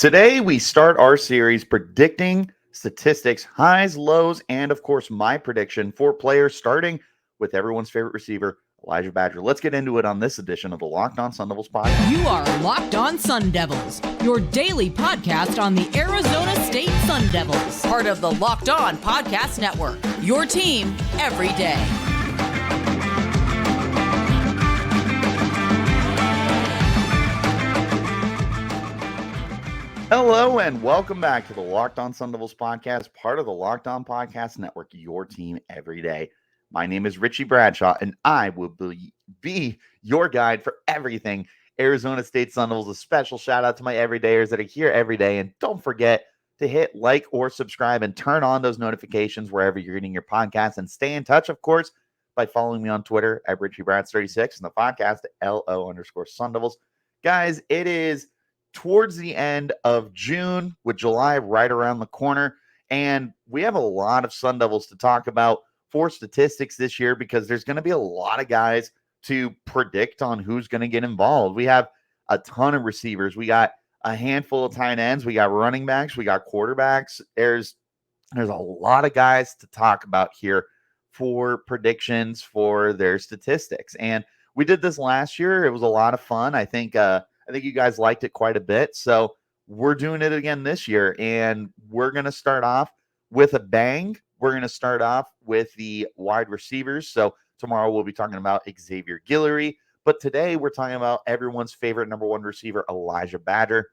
Today, we start our series predicting statistics, highs, lows, and of course, my prediction for players, starting with everyone's favorite receiver, Elijhah Badger. Let's get into it on this edition of the Locked On Sun Devils podcast. You are Locked On Sun Devils, your daily podcast on the Arizona State Sun Devils, part of the Locked On Podcast Network, your team every day. Hello and welcome back to the Locked On Sun Devils podcast, part of the Locked On Podcast Network, your team every day. My name is Richie Bradshaw, and I will be your guide for everything Arizona State Sun Devils. A special shout out to my everydayers that are here every day. And don't forget to hit like or subscribe and turn on those notifications wherever you're getting your podcasts. And stay in touch, of course, by following me on Twitter at RichieBrads36 and the podcast at LO_Sun Devils. Guys, it is towards the end of June, with July right around the corner. And we have a lot of Sun Devils to talk about for statistics this year, because there's going to be a lot of guys to predict on who's going to get involved. We have a ton of receivers. We got a handful of tight ends. We got running backs. We got quarterbacks. There's a lot of guys to talk about here for predictions for their statistics. And we did this last year. It was a lot of fun. I think you guys liked it quite a bit. So we're doing it again this year, and we're going to start off with a bang. We're going to start off with the wide receivers. So tomorrow we'll be talking about Xavier Guillory, but today we're talking about everyone's favorite number one receiver, Elijhah Badger.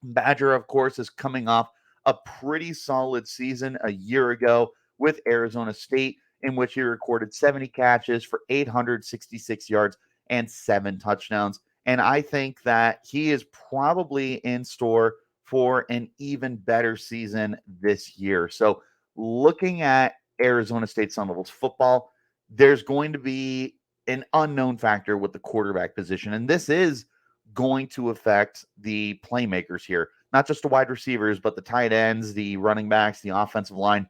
Badger, of course, is coming off a pretty solid season a year ago with Arizona State, in which he recorded 70 catches for 866 yards and 7 touchdowns. And I think that he is probably in store for an even better season this year. So looking at Arizona State Sun Devils football, there's going to be an unknown factor with the quarterback position. And this is going to affect the playmakers here, not just the wide receivers, but the tight ends, the running backs, the offensive line.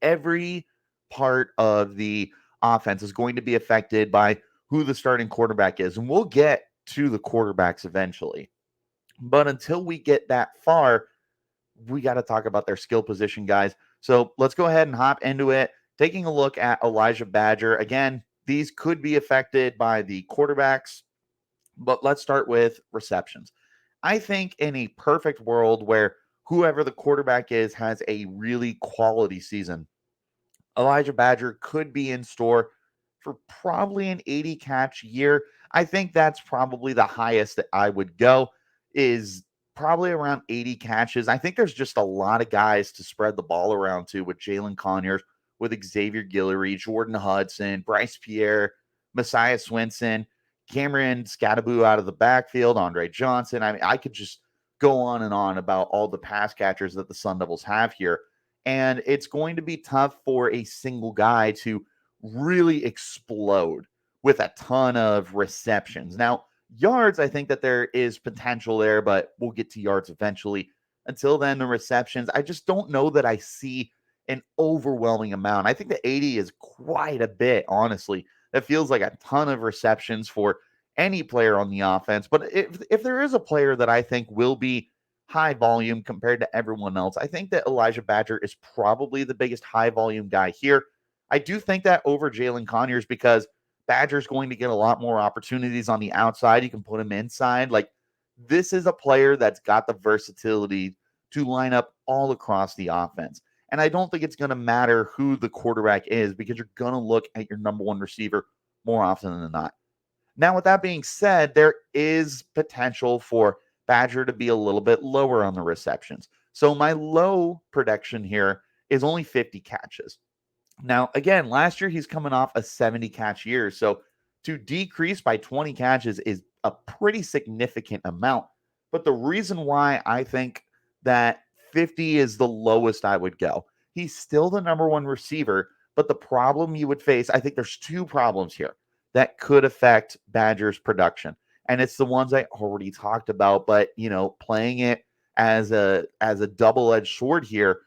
Every part of the offense is going to be affected by who the starting quarterback is. And we'll get to the quarterbacks eventually. But until we get that far, we got to talk about their skill position guys. So let's go ahead and hop into it. Taking a look at Elijhah Badger. Again, these could be affected by the quarterbacks, but let's start with receptions. I think in a perfect world where whoever the quarterback is has a really quality season, Elijhah Badger could be in store for probably an 80 catch year. I think that's probably the highest that I would go, is probably around 80 catches. I think there's just a lot of guys to spread the ball around to, with Jalen Conyers, with Xavier Guillory, Jordan Hudson, Bryce Pierre, Messiah Swinson, Cameron Scattaboo out of the backfield, Andre Johnson. I mean, I could just go on and on about all the pass catchers that the Sun Devils have here. And it's going to be tough for a single guy to really explode with a ton of receptions. Now, yards, I think that there is potential there, but we'll get to yards eventually. Until then, the receptions, I just don't know that I see an overwhelming amount. I think the 80 is quite a bit, honestly. That feels like a ton of receptions for any player on the offense. But if there is a player that I think will be high volume compared to everyone else, I think that Elijhah Badger is probably the biggest high volume guy here. I do think that over Jalen Conyers, because Badger's going to get a lot more opportunities on the outside. You can put him inside. Like, this is a player that's got the versatility to line up all across the offense. And I don't think it's going to matter who the quarterback is, because you're going to look at your number one receiver more often than not. Now, with that being said, there is potential for Badger to be a little bit lower on the receptions. So my low prediction here is only 50 catches. Now, again, last year he's coming off a 70 catch year. So to decrease by 20 catches is a pretty significant amount. But the reason why I think that 50 is the lowest I would go, he's still the number one receiver. But the problem you would face, I think there's two problems here that could affect Badger's production. And it's the ones I already talked about. But, playing it as a double-edged sword here,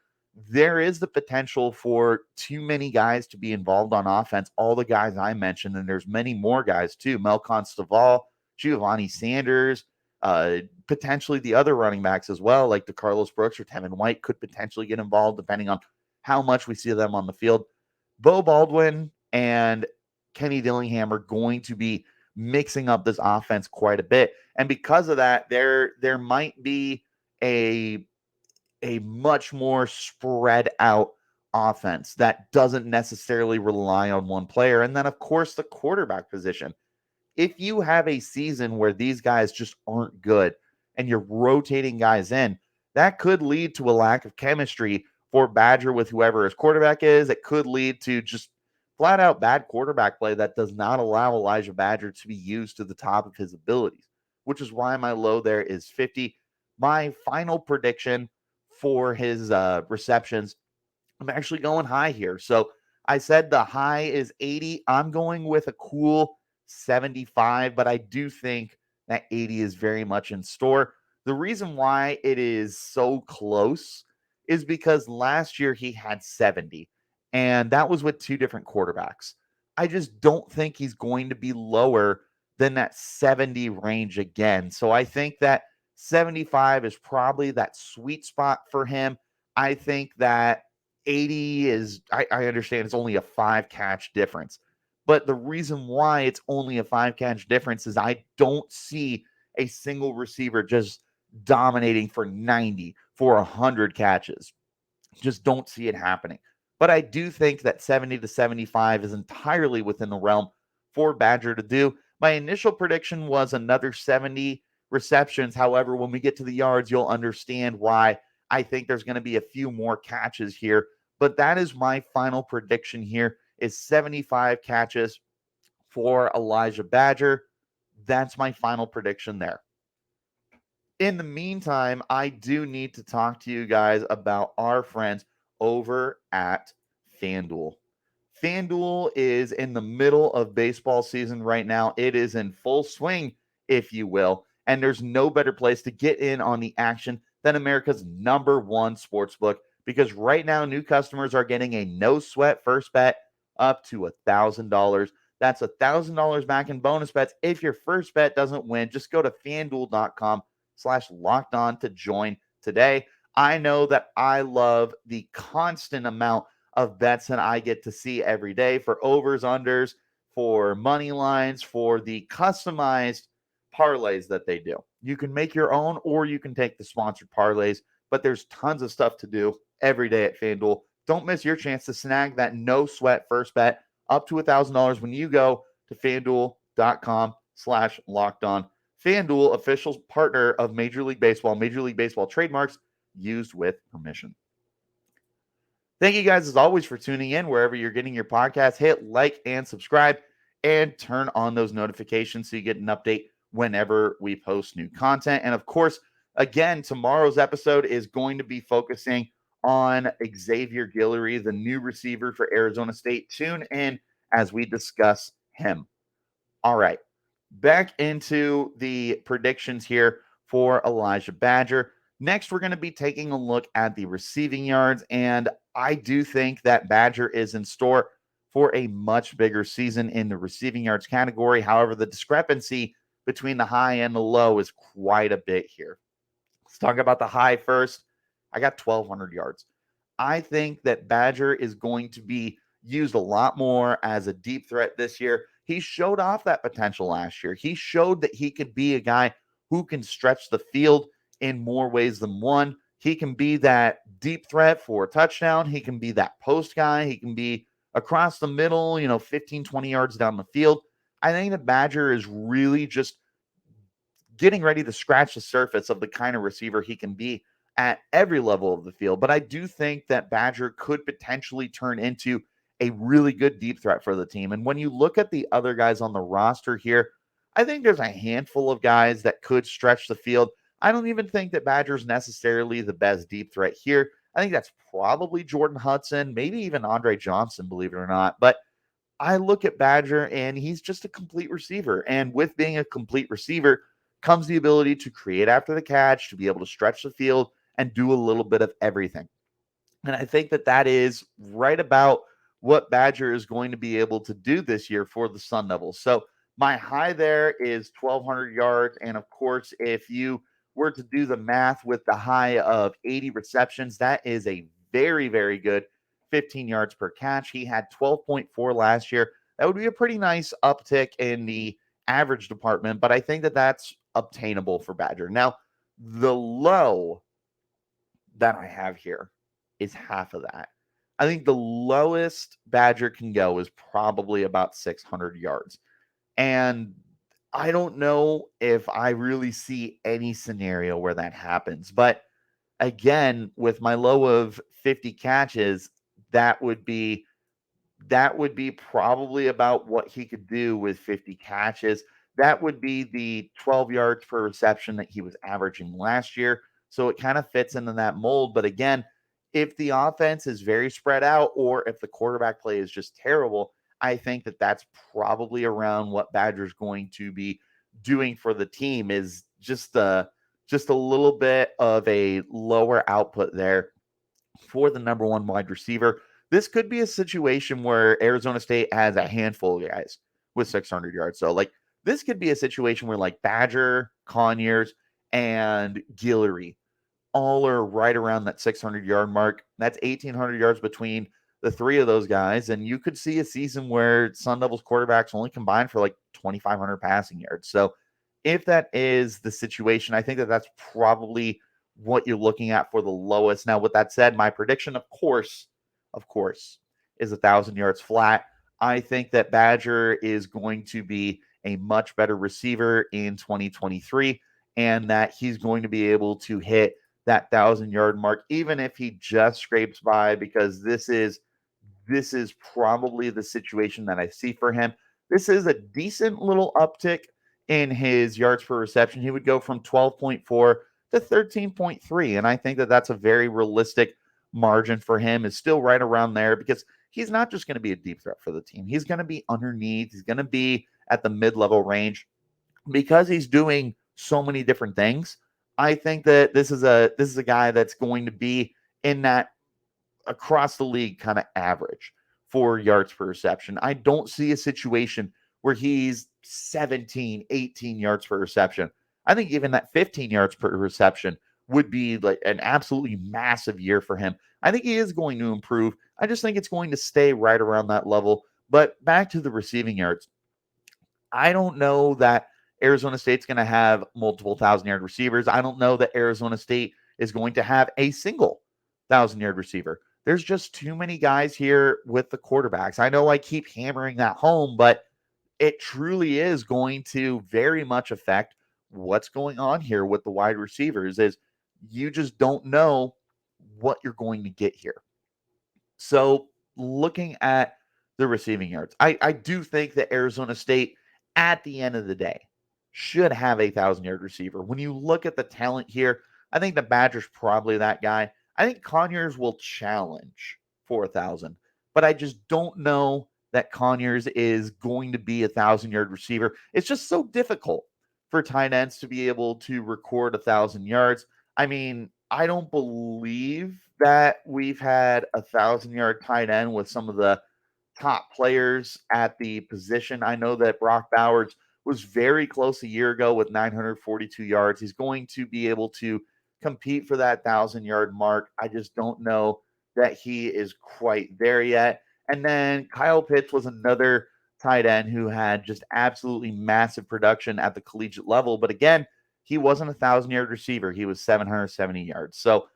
there is the potential for too many guys to be involved on offense. All the guys I mentioned, and there's many more guys too. Melcon Staval, Giovanni Sanders, Potentially the other running backs as well, like the Carlos Brooks or Tevin White, could potentially get involved depending on how much we see them on the field. Bo Baldwin and Kenny Dillingham are going to be mixing up this offense quite a bit. And because of that, there might be a much more spread out offense that doesn't necessarily rely on one player. And then, of course, the quarterback position. If you have a season where these guys just aren't good and you're rotating guys in, that could lead to a lack of chemistry for Badger with whoever his quarterback is. It could lead to just flat out bad quarterback play that does not allow Elijhah Badger to be used to the top of his abilities, which is why my low there is 50. My final prediction for his receptions, I'm actually going high here. So I said the high is 80. I'm going with a cool 75, but I do think that 80 is very much in store. The reason why it is so close is because last year he had 70, and that was with two different quarterbacks. I just don't think he's going to be lower than that 70 range again. So I think that 75 is probably that sweet spot for him. I think that 80 is, I understand it's only a 5 catch difference. But the reason why it's only a 5 catch difference is I don't see a single receiver just dominating for 90, for 100 catches. Just don't see it happening. But I do think that 70 to 75 is entirely within the realm for Badger to do. My initial prediction was another 70 receptions. However, when we get to the yards, you'll understand why I think there's going to be a few more catches here. But that is my final prediction here is 75 catches for Elijhah Badger. That's my final prediction there. In the meantime, I do need to talk to you guys about our friends over at FanDuel. FanDuel is in the middle of baseball season right now. It is in full swing, if you will. And there's no better place to get in on the action than America's #1 sportsbook, because right now new customers are getting a no sweat first bet up to $1,000. That's $1,000 back in bonus bets. If your first bet doesn't win, just go to fanduel.com/locked on to join today. I know that I love the constant amount of bets that I get to see every day for overs, unders, for money lines, for the customized parlays that they do. You can make your own or you can take the sponsored parlays, but there's tons of stuff to do every day at FanDuel. Don't miss your chance to snag that no sweat first bet up to $1,000 when you go to fanduel.com/locked on. FanDuel, official partner of Major League Baseball. Major League Baseball trademarks used with permission. Thank you guys, as always, for tuning in wherever you're getting your podcast. Hit like and subscribe and turn on those notifications so you get an update whenever we post new content. And of course, again, tomorrow's episode is going to be focusing on Xavier Guillory, the new receiver for Arizona State. Tune in as we discuss him. All right, back into the predictions here for Elijhah Badger. Next, we're going to be taking a look at the receiving yards, and I do think that Badger is in store for a much bigger season in the receiving yards category. However, the discrepancy between the high and the low is quite a bit here. Let's talk about the high first. I got 1,200 yards. I think that Badger is going to be used a lot more as a deep threat this year. He showed off that potential last year. He showed that he could be a guy who can stretch the field in more ways than one. He can be that deep threat for a touchdown. He can be that post guy. He can be across the middle, 15, 20 yards down the field. I think that Badger is really just getting ready to scratch the surface of the kind of receiver he can be at every level of the field. But I do think that Badger could potentially turn into a really good deep threat for the team. And when you look at the other guys on the roster here, I think there's a handful of guys that could stretch the field. I don't even think that Badger's necessarily the best deep threat here. I think that's probably Jordan Hudson, maybe even Andre Johnson, believe it or not. But I look at Badger and he's just a complete receiver. And with being a complete receiver comes the ability to create after the catch, to be able to stretch the field and do a little bit of everything. And I think that that is right about what Badger is going to be able to do this year for the Sun Devils. So My high there is 1,200 yards. And of course, if you were to do the math with the high of 80 receptions, that is a very, very good 15 yards per catch. He had 12.4 last year. That would be a pretty nice uptick in the average department, but I think that that's obtainable for Badger. Now, the low that I have here is half of that. I think the lowest Badger can go is probably about 600 yards. And I don't know if I really see any scenario where that happens. But again, with my low of 50 catches, that would be that would be probably about what he could do with 50 catches. That would be the 12 yards per reception that he was averaging last year. So it kind of fits into that mold. But again, if the offense is very spread out or if the quarterback play is just terrible, I think that that's probably around what Badger's going to be doing for the team is just a little bit of a lower output there for the number one wide receiver. This could be a situation where Arizona State has a handful of guys with 600 yards. So, like, this could be a situation where, like, Badger, Conyers, and Guillory all are right around that 600-yard mark. That's 1,800 yards between the three of those guys. And you could see a season where Sun Devils quarterbacks only combine for like 2,500 passing yards. So, if that is the situation, I think that that's probably what you're looking at for the lowest. Now, with that said, my prediction, of course, is 1,000 yards flat. I think that Badger is going to be a much better receiver in 2023 and that he's going to be able to hit that 1,000-yard mark, even if he just scrapes by, because this is probably the situation that I see for him. This is a decent little uptick in his yards per reception. He would go from 12.4 to 13.3. And I think that that's a very realistic margin for him, is still right around there because he's not just going to be a deep threat for the team. He's going to be underneath. He's going to be at the mid-level range because he's doing so many different things. I think that this is a guy that's going to be in that across the league kind of average for yards per reception. I don't see a situation where he's 17, 18 yards per reception. I think even that 15 yards per reception would be like an absolutely massive year for him. I think he is going to improve. I just think it's going to stay right around that level. But back to the receiving yards, I don't know that Arizona State's going to have multiple 1,000-yard receivers. I don't know that Arizona State is going to have a single 1,000-yard receiver. There's just too many guys here with the quarterbacks. I know I keep hammering that home, but it truly is going to very much affect what's going on here with the wide receivers is you just don't know what you're going to get here. So looking at the receiving yards, I do think that Arizona State at the end of the day should have a 1,000-yard receiver. When you look at the talent here, I think the Badgers probably that guy. I think Conyers will challenge for 1,000, but I just don't know that Conyers is going to be a 1,000-yard receiver. It's just so difficult for tight ends to be able to record 1,000 yards. I mean, I don't believe that we've had a 1,000-yard tight end with some of the top players at the position. I know that Brock Bowers was very close a year ago with 942 yards. He's going to be able to compete for that 1,000-yard mark. I just don't know that he is quite there yet. And then Kyle Pitts was another tight end who had just absolutely massive production at the collegiate level. But again, he wasn't a 1,000-yard receiver. He was 770 yards. So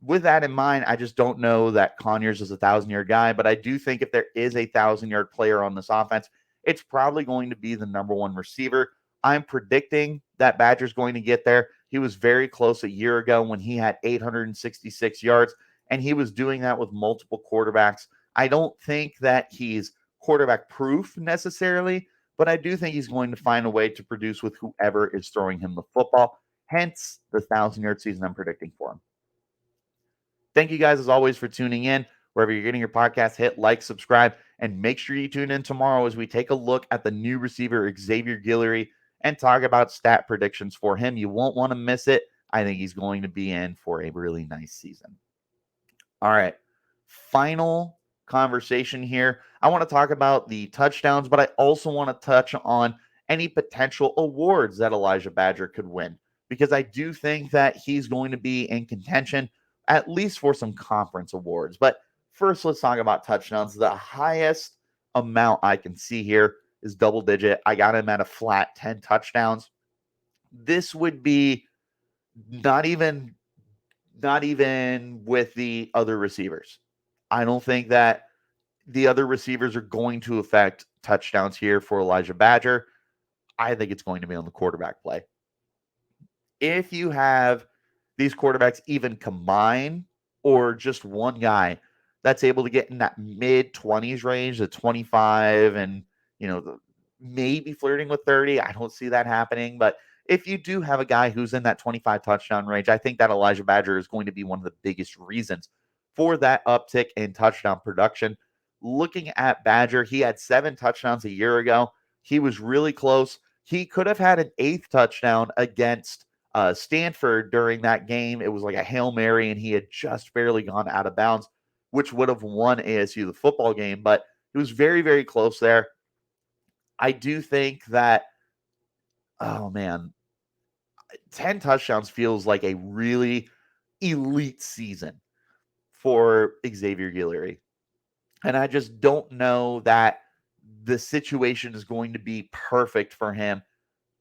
with that in mind, I just don't know that Conyers is a 1,000-yard guy, but I do think if there is a 1,000-yard player on this offense, it's probably going to be the number one receiver. I'm predicting that Badger's going to get there. He was very close a year ago when he had 866 yards, and he was doing that with multiple quarterbacks. I don't think that he's quarterback proof necessarily, but I do think he's going to find a way to produce with whoever is throwing him the football. Hence the 1,000-yard season I'm predicting for him. Thank you guys, as always, for tuning in. Wherever you're getting your podcast, hit like, subscribe, and make sure you tune in tomorrow as we take a look at the new receiver, Xavier Guillory, and talk about stat predictions for him. You won't want to miss it. I think he's going to be in for a really nice season. All right, final conversation here. I want to talk about the touchdowns, but I also want to touch on any potential awards that Elijhah Badger could win, because I do think that he's going to be in contention at least for some conference awards. But first, let's talk about touchdowns. The highest amount I can see here is double digit. I got him at a flat 10 touchdowns. This would be not even with the other receivers. I don't think that the other receivers are going to affect touchdowns here for Elijhah Badger. I think it's going to be on the quarterback play. If you have these quarterbacks even combine, or just one guy that's able to get in that mid 20s range, the 25 and, maybe flirting with 30, I don't see that happening. But if you do have a guy who's in that 25 touchdown range, I think that Elijhah Badger is going to be one of the biggest reasons for that uptick in touchdown production. Looking at Badger, he had 7 touchdowns a year ago. He was really close. He could have had an 8th touchdown against Stanford during that game. It was like a Hail Mary, and he had just barely gone out of bounds, which would have won ASU the football game. But it was very, very close there. I do think that, oh man, 10 touchdowns feels like a really elite season for Xavier Guillory. And I just don't know that the situation is going to be perfect for him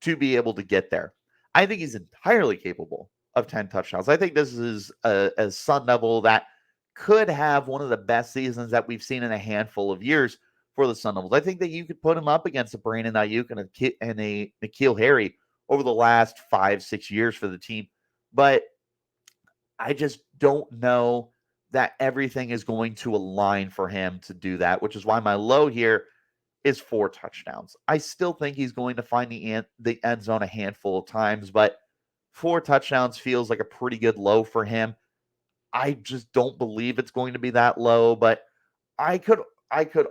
to be able to get there. I think he's entirely capable of 10 touchdowns. I think this is a Sun Devil that could have one of the best seasons that we've seen in a handful of years for the Sun Devils. I think that you could put him up against a Brandon Ayuk and a N'Keal Harry over the last 5-6 years for the team. But I just don't know that everything is going to align for him to do that, which is why my low here is 4 touchdowns. I still think he's going to find the end zone a handful of times, but 4 touchdowns feels like a pretty good low for him. I just don't believe it's going to be that low, but I could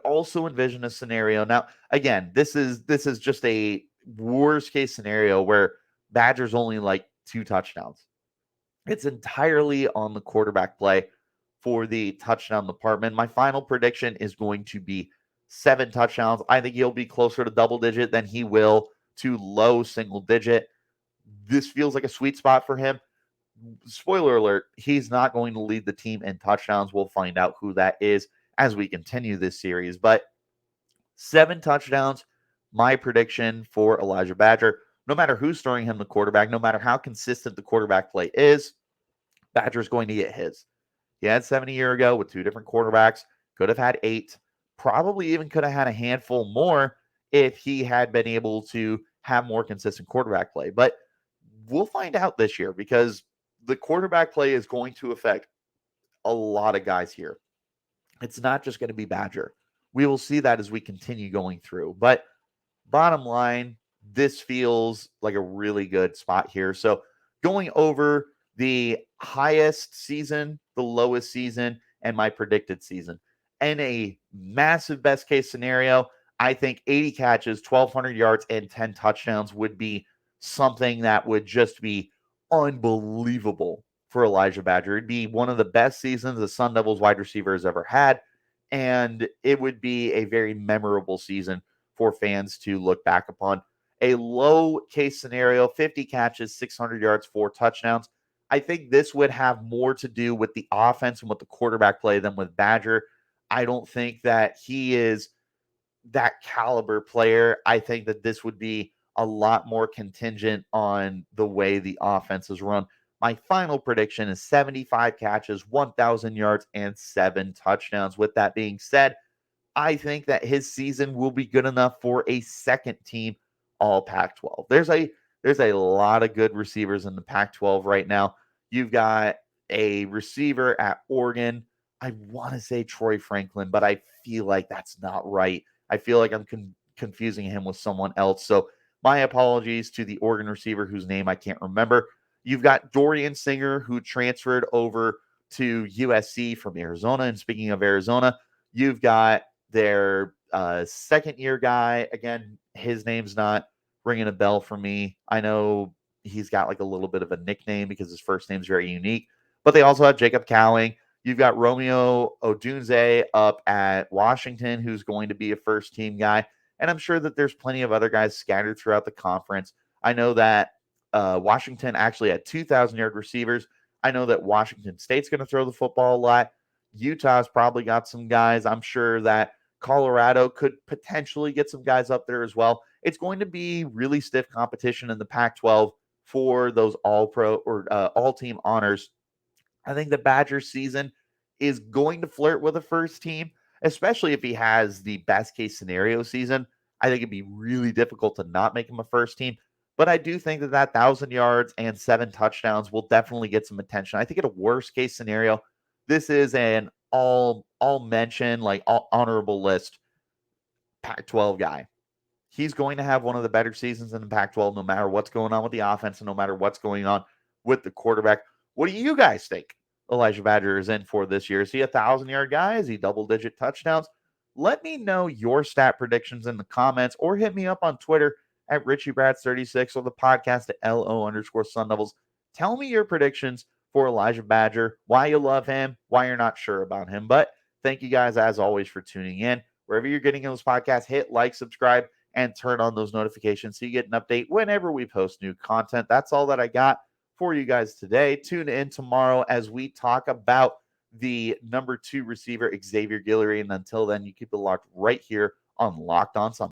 also envision a scenario. Now, again, this is just a worst case scenario where Badger's only like 2 touchdowns. It's entirely on the quarterback play for the touchdown department. My final prediction is going to be 7 touchdowns. I think he'll be closer to double digit than he will to low single digit. This feels like a sweet spot for him. Spoiler alert, he's not going to lead the team in touchdowns. We'll find out who that is as we continue this series. But 7 touchdowns, my prediction for Elijhah Badger. No matter who's throwing him the quarterback, no matter how consistent the quarterback play is, Badger's going to get his. He had 7 a year ago with 2 different quarterbacks, could have had 8, probably even could have had a handful more if he had been able to have more consistent quarterback play. But we'll find out this year, because the quarterback play is going to affect a lot of guys here. It's not just going to be Badger. We will see that as we continue going through. But bottom line, this feels like a really good spot here. So going over the highest season, the lowest season, and my predicted season. In a massive best case scenario, I think 80 catches, 1,200 yards, and 10 touchdowns would be something that would just be unbelievable for Elijhah Badger. It'd be one of the best seasons the Sun Devils wide receiver has ever had, and it would be a very memorable season for fans to look back upon. A low case scenario, 50 catches, 600 yards, 4 touchdowns. I think this would have more to do with the offense and with the quarterback play than with Badger. I don't think that he is that caliber player. I think that this would be a lot more contingent on the way the offense is run. My final prediction is 75 catches, 1,000 yards, and 7 touchdowns. With that being said, I think that his season will be good enough for a second team all Pac-12. There's a lot of good receivers in the Pac-12 right now. You've got a receiver at Oregon. I want to say Troy Franklin, but I feel like that's not right. I feel like I'm confusing him with someone else. So my apologies to the Oregon receiver whose name I can't remember. You've got Dorian Singer, who transferred over to USC from Arizona. And speaking of Arizona, you've got their second-year guy. Again, his name's not ringing a bell for me. I know he's got like a little bit of a nickname because his first name's very unique. But they also have Jacob Cowing. You've got Romeo Odunze up at Washington, who's going to be a first-team guy. And I'm sure that there's plenty of other guys scattered throughout the conference. I know that Washington actually had 2,000-yard receivers. I know that Washington State's going to throw the football a lot. Utah's probably got some guys. I'm sure that Colorado could potentially get some guys up there as well. It's going to be really stiff competition in the Pac-12 for those all-pro or all-team honors. I think the Badgers season is going to flirt with a first team, especially if he has the best case scenario season. I think it'd be really difficult to not make him a first team. But I do think that 1,000 yards and 7 touchdowns will definitely get some attention. I think in a worst case scenario, this is an all mention, like all honorable list Pac-12 guy. He's going to have one of the better seasons in the Pac-12, no matter what's going on with the offense and no matter what's going on with the quarterback. What do you guys think Elijhah Badger is in for this year? Is he a 1,000-yard guy? Is he double-digit touchdowns? Let me know your stat predictions in the comments or hit me up on Twitter at RichieBrads36 or the podcast at LO_Sun Devils. Tell me your predictions for Elijhah Badger, why you love him, why you're not sure about him. But thank you guys, as always, for tuning in. Wherever you're getting those podcasts, hit like, subscribe, and turn on those notifications so you get an update whenever we post new content. That's all that I got for you guys today. Tune in tomorrow as we talk about the number 2 receiver, Xavier Guillory. And until then, you keep it locked right here on Locked On Sun.